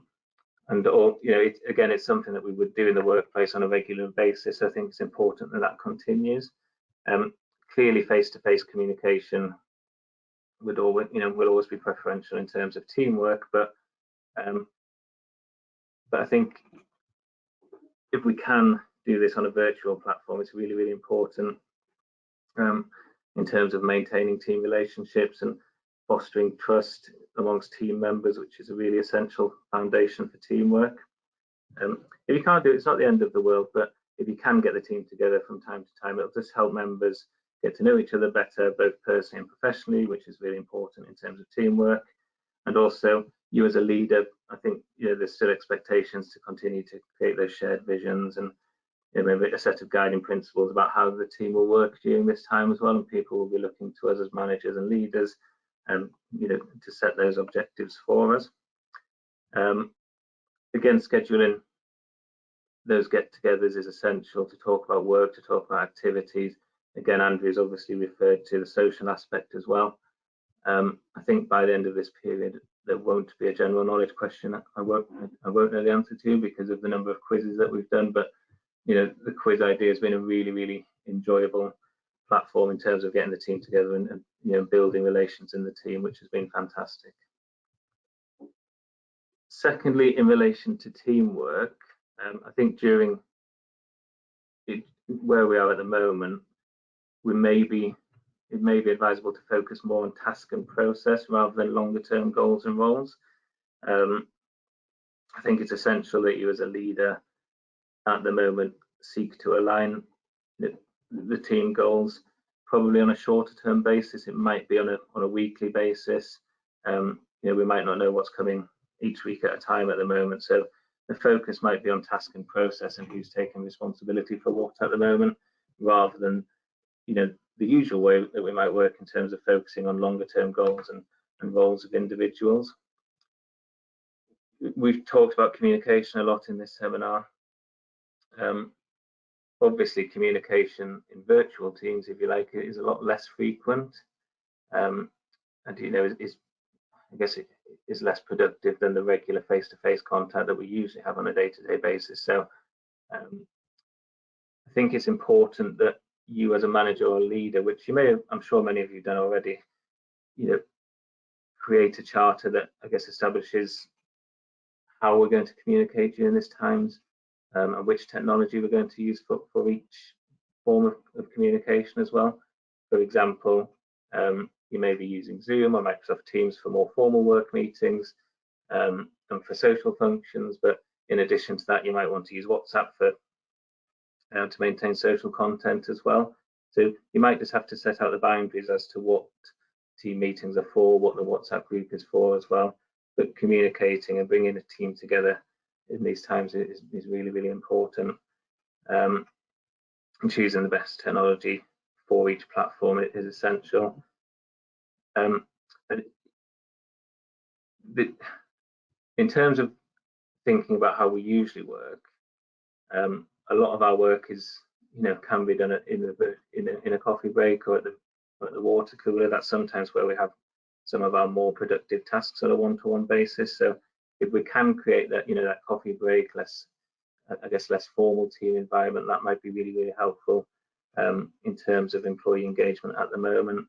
it's something that we would do in the workplace on a regular basis. I think it's important that continues. Clearly, face-to-face communication will always be preferential in terms of teamwork, but I think if we can do this on a virtual platform, it's really, really important in terms of maintaining team relationships and fostering trust amongst team members, which is a really essential foundation for teamwork. If you can't do it, it's not the end of the world, but if you can get the team together from time to time, it'll just help members get to know each other better, both personally and professionally, which is really important in terms of teamwork. And also, you as a leader, I think there's still expectations to continue to create those shared visions and maybe a set of guiding principles about how the team will work during this time as well. And people will be looking to us as managers and leaders to set those objectives for us. Again, scheduling those get-togethers is essential to talk about work, to talk about activities. Again, Andrew's obviously referred to the social aspect as well. I think by the end of this period, there won't be a general knowledge question I won't know the answer to because of the number of quizzes that we've done. But the quiz idea has been a really enjoyable platform in terms of getting the team together and building relations in the team, which has been fantastic. Secondly, in relation to teamwork, I think during where we are at the moment, it may be advisable to focus more on task and process rather than longer term goals and roles. I think it's essential that you as a leader at the moment seek to align the team goals, probably on a shorter term basis. It might be on a weekly basis. We might not know what's coming each week at a time at the moment, so the focus might be on task and process and who's taking responsibility for what at the moment, rather than the usual way that we might work in terms of focusing on longer term goals and roles of individuals. We've talked about communication a lot in this seminar. Obviously, communication in virtual teams, if you like, is a lot less frequent, and I guess it is less productive than the regular face-to-face contact that we usually have on a day-to-day basis. So I think it's important that you as a manager or leader, which you may have, I'm sure many of you have done already, create a charter that I guess establishes how we're going to communicate during this times, and which technology we're going to use for each form of communication as well. For example, you may be using Zoom or Microsoft Teams for more formal work meetings and for social functions, but in addition to that, you might want to use WhatsApp to maintain social content as well. So you might just have to set out the boundaries as to what team meetings are for, what the WhatsApp group is for as well. But communicating and bringing a team together in these times is really important. And choosing the best technology for each platform is essential. In terms of thinking about how we usually work, a lot of our work can be done in a coffee break or at the water cooler. That's sometimes where we have some of our more productive tasks on a one-to-one basis. So if we can create that that coffee break, less formal team environment, that might be really helpful in terms of employee engagement at the moment.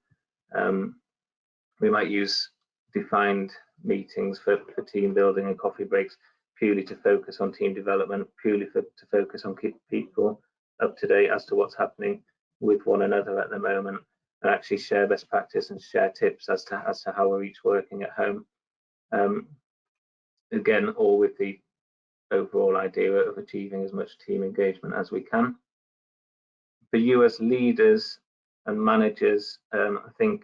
We might use defined meetings for team building and coffee breaks purely to focus on team development, purely to focus on keep people up to date as to what's happening with one another at the moment, and actually share best practice and share tips as to how we're each working at home. Again, all with the overall idea of achieving as much team engagement as we can. For you as leaders and managers, I think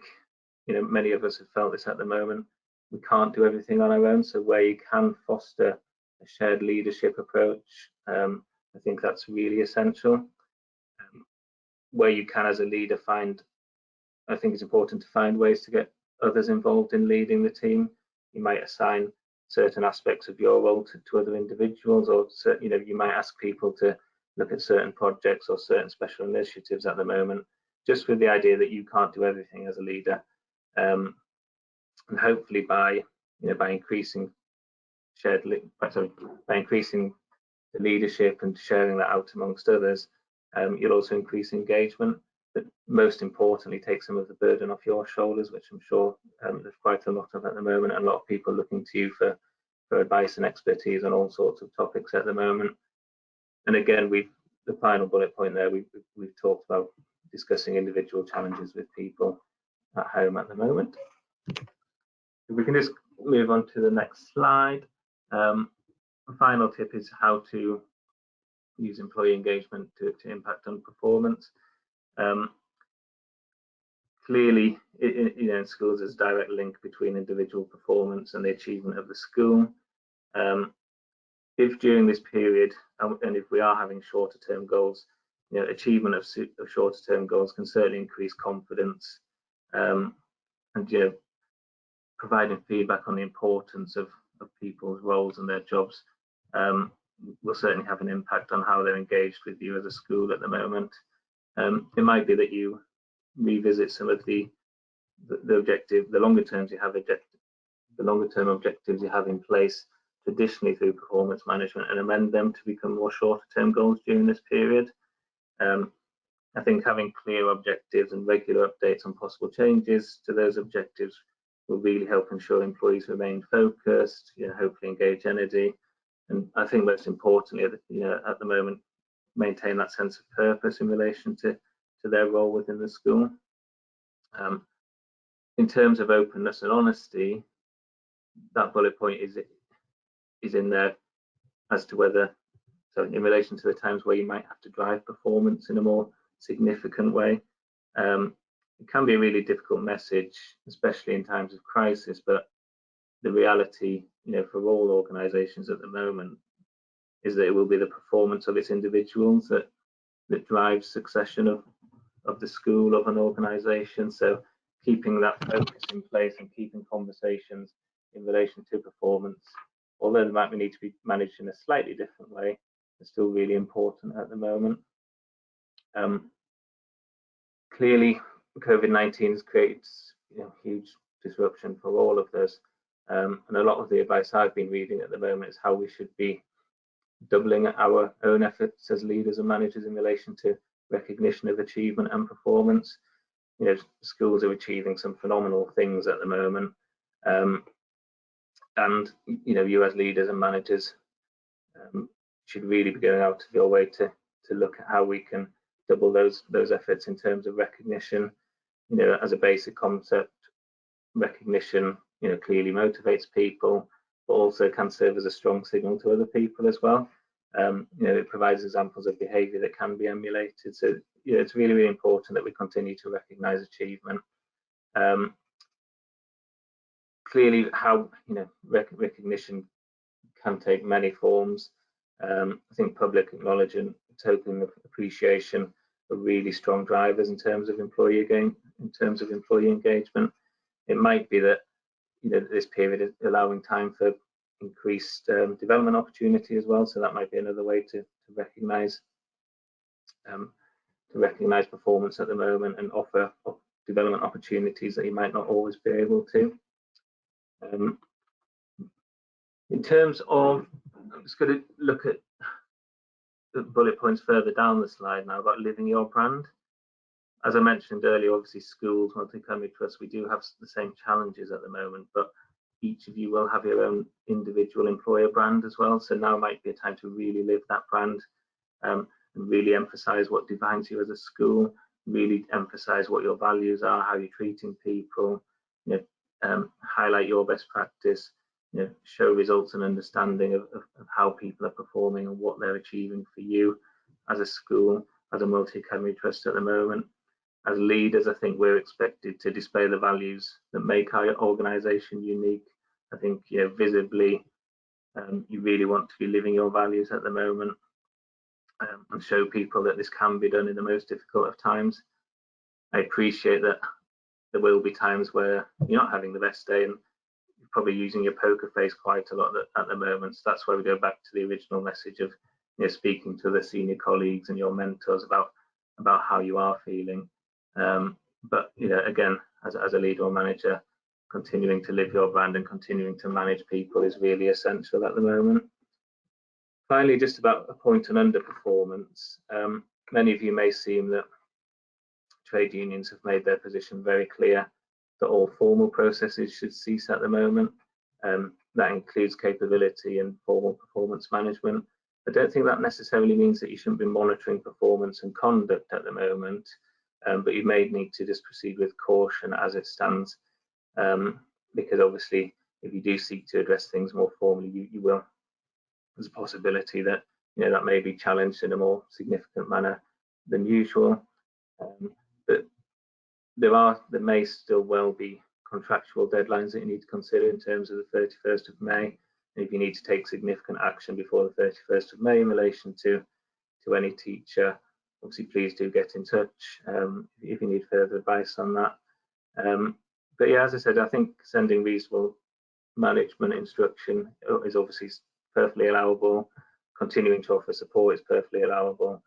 many of us have felt this at the moment. We can't do everything on our own, so where you can foster a shared leadership approach, I think that's really essential. Where you can, as a leader, I think it's important to find ways to get others involved in leading the team. You might assign certain aspects of your role to other individuals, or you might ask people to look at certain projects or certain special initiatives at the moment, just with the idea that you can't do everything as a leader. And hopefully by increasing the leadership and sharing that out amongst others, you'll also increase engagement, but most importantly take some of the burden off your shoulders, which I'm sure there's quite a lot of at the moment, and a lot of people looking to you for advice and expertise on all sorts of topics at the moment. And again, the final bullet point there, we've talked about discussing individual challenges with people at home at the moment. If we can just move on to the next slide. The final tip is how to use employee engagement to impact on performance. Clearly, in schools, there's a direct link between individual performance and the achievement of the school. If during this period, and if we are having shorter term goals, achievement of shorter term goals can certainly increase confidence. And providing feedback on the importance of people's roles and their jobs will certainly have an impact on how they're engaged with you as a school at the moment. It might be that you revisit some of the longer terms you have, the longer term objectives you have in place traditionally through performance management, and amend them to become more shorter term goals during this period. I think having clear objectives and regular updates on possible changes to those objectives will really help ensure employees remain focused, hopefully engage energy, and I think most importantly, at the moment, maintain that sense of purpose in relation to their role within the school. In terms of openness and honesty, that bullet point is in there as to whether, so in relation to the times where you might have to drive performance in a more significant way. It can be a really difficult message, especially in times of crisis, but the reality, for all organisations at the moment, is that it will be the performance of its individuals that drives succession of the school, of an organisation. So keeping that focus in place and keeping conversations in relation to performance, although they might need to be managed in a slightly different way, is still really important at the moment. Clearly, COVID-19 has created huge disruption for all of us, and a lot of the advice I've been reading at the moment is how we should be doubling our own efforts as leaders and managers in relation to recognition of achievement and performance. Schools are achieving some phenomenal things at the moment, and you as leaders and managers should really be going out of your way to look at how we can double those efforts in terms of recognition. As a basic concept, recognition clearly motivates people, but also can serve as a strong signal to other people as well. It provides examples of behaviour that can be emulated. So it's really, really important that we continue to recognise achievement. Clearly, how recognition can take many forms. I think public acknowledgement, token of appreciation are really strong drivers in terms of employee engagement. It might be that this period is allowing time for increased development opportunity as well, so that might be another way to recognise performance at the moment and offer development opportunities that you might not always be able to. In terms of, I'm just going to look at the bullet points further down the slide now about living your brand. As I mentioned earlier, obviously schools, multi-academy trusts, we do have the same challenges at the moment, but each of you will have your own individual employer brand as well. So now might be a time to really live that brand and really emphasise what defines you as a school, really emphasise what your values are, how you're treating people, highlight your best practice, show results and understanding of how people are performing and what they're achieving for you as a school, as a multi-academy trust at the moment. As leaders, I think we're expected to display the values that make our organisation unique. I think visibly, you really want to be living your values at the moment and show people that this can be done in the most difficult of times. I appreciate that there will be times where you're not having the best day and you're probably using your poker face quite a lot at the moment. So that's where we go back to the original message of speaking to the senior colleagues and your mentors about how you are feeling. But again, as a leader or manager, continuing to live your brand and continuing to manage people is really essential at the moment. Finally, just about a point on underperformance. Many of you may seem that trade unions have made their position very clear that all formal processes should cease at the moment. That includes capability and formal performance management. I don't think that necessarily means that you shouldn't be monitoring performance and conduct at the moment, but you may need to just proceed with caution as it stands, because obviously if you do seek to address things more formally, you will. There's a possibility that that may be challenged in a more significant manner than usual. But there may still well be contractual deadlines that you need to consider in terms of the 31st of May. And if you need to take significant action before the 31st of May in relation to any teacher, obviously please do get in touch if you need further advice on that. yeah, as I said, I think sending reasonable management instruction is obviously perfectly allowable. Continuing to offer support is perfectly allowable.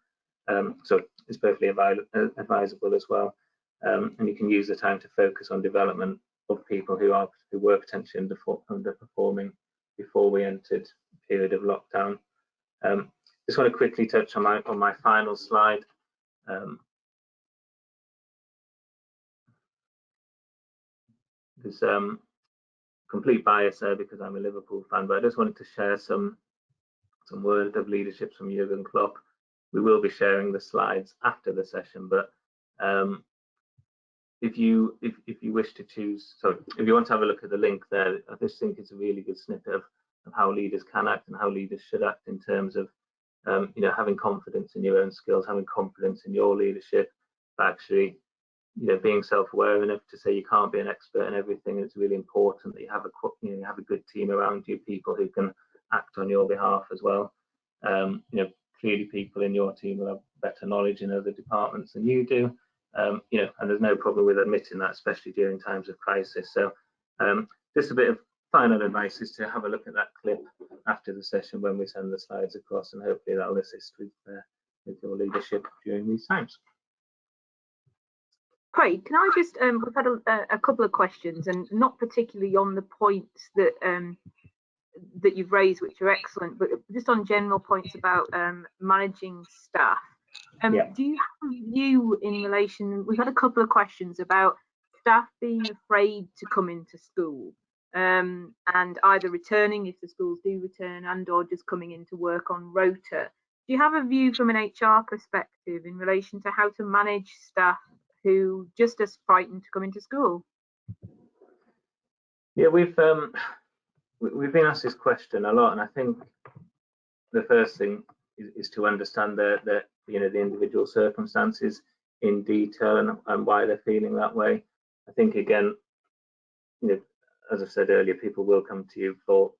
So it's perfectly advisable as well. And you can use the time to focus on development of people who were potentially underperforming before we entered a period of lockdown. Just want to quickly touch on my final slide. There's complete bias there because I'm a Liverpool fan, but I just wanted to share some word of leadership from Jurgen Klopp. We will be sharing the slides after the session, but if you wish to choose, so if you want to have a look at the link there, I just think it's a really good snippet of how leaders can act and how leaders should act in terms of having confidence in your own skills, having confidence in your leadership, but actually being self-aware enough to say you can't be an expert in everything. It's really important that you have a good team around you, people who can act on your behalf as well. Clearly people in your team will have better knowledge in other departments than you do, and there's no problem with admitting that, especially during times of crisis. So just a bit of final advice is to have a look at that clip after the session when we send the slides across, and hopefully that'll assist with your leadership during these times. Craig, can I just, we've had a couple of questions, and not particularly on the points that that you've raised, which are excellent, but just on general points about managing staff. Do you have a view in relation, we've had a couple of questions about staff being afraid to come into school, and either returning if the schools do return, and or just coming into work on rota. Do you have a view from an HR perspective in relation to how to manage staff who just as frightened to come into school? Yeah, we've been asked this question a lot, and I think the first thing is to understand the individual circumstances in detail and why they're feeling that way. I think again, as I said earlier, people will come to you for,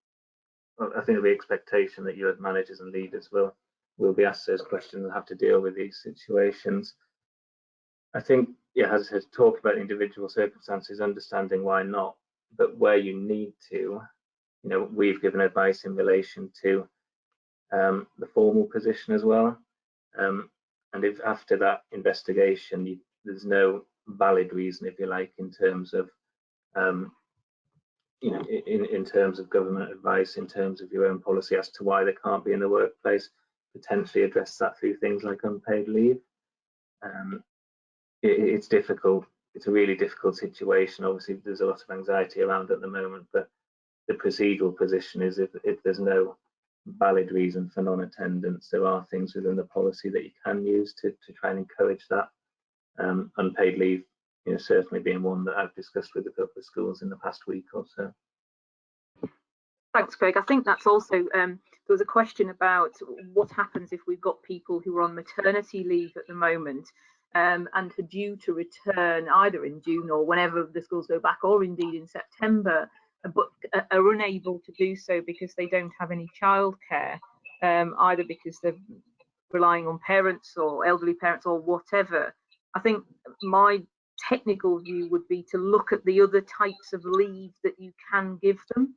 I think there'll be expectation that you as managers and leaders will be asked those questions and have to deal with these situations. I think, yeah, as I said, talk about individual circumstances, understanding why not, but where you need to, we've given advice in relation to the formal position as well. And if after that investigation, there's no valid reason, if you like, in terms of, in terms of government advice, in terms of your own policy as to why they can't be in the workplace, potentially address that through things like unpaid leave. It's difficult. It's a really difficult situation. Obviously, there's a lot of anxiety around at the moment, but the procedural position is if there's no valid reason for non-attendance, there are things within the policy that you can use to try and encourage that. Unpaid leave, certainly being one that I've discussed with a couple of schools in the past week or so. Thanks, Craig. I think that's also, there was a question about what happens if we've got people who are on maternity leave at the moment and are due to return either in June or whenever the schools go back, or indeed in September, but are unable to do so because they don't have any childcare, either because they're relying on parents or elderly parents or whatever. I think my technical view would be to look at the other types of leave that you can give them,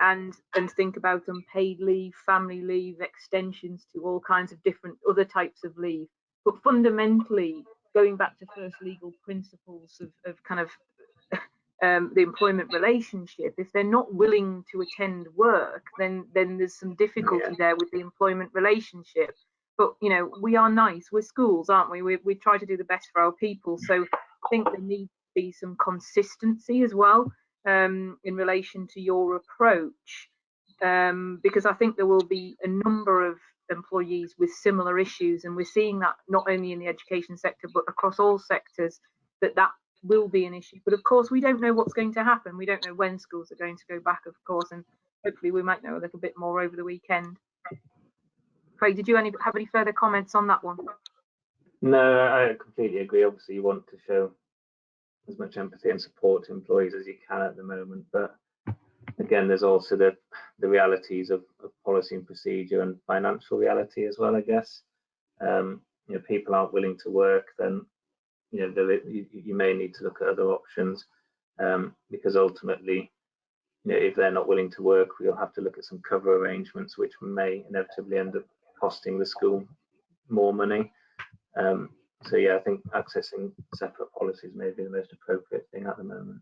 and think about unpaid leave, family leave, extensions to all kinds of different other types of leave. But fundamentally, going back to first legal principles of kind of the employment relationship, if they're not willing to attend work, then there's some difficulty there with the employment relationship. But we are nice, we're schools, aren't we? We try to do the best for our people. So I think there needs to be some consistency as well in relation to your approach, because I think there will be a number of employees with similar issues, and we're seeing that not only in the education sector but across all sectors, that will be an issue. But of course, we don't know what's going to happen. We don't know when schools are going to go back, of course, and hopefully we might know a little bit more over the weekend. Craig, did you have any further comments on that one? No, I completely agree. Obviously, you want to show as much empathy and support to employees as you can at the moment, but again, there's also the realities of policy and procedure and financial reality as well, I guess. People aren't willing to work, then you may need to look at other options, because ultimately, if they're not willing to work, we'll have to look at some cover arrangements, which may inevitably end up costing the school more money. So yeah, I think accessing separate policies may be the most appropriate thing at the moment.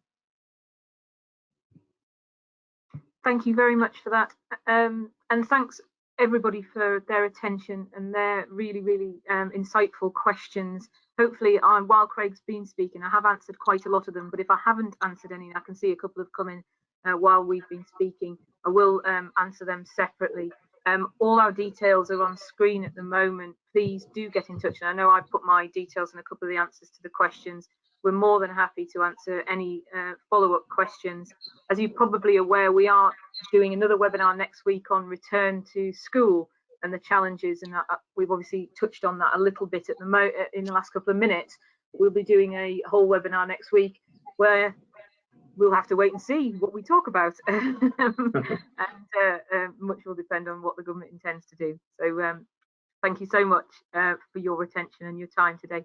Thank you very much for that, and thanks everybody for their attention and their really insightful questions. Hopefully, while Craig's been speaking, I have answered quite a lot of them, but if I haven't answered any, I can see a couple have come in while we've been speaking, I will answer them separately. All our details are on screen at the moment. Please do get in touch. And I know I've put my details in a couple of the answers to the questions. We're more than happy to answer any follow-up questions. As you're probably aware, we are doing another webinar next week on return to school and the challenges, and we've obviously touched on that a little bit in the last couple of minutes. We'll be doing a whole webinar next week where we'll have to wait and see what we talk about, and much will depend on what the government intends to do. So thank you so much for your attention and your time today.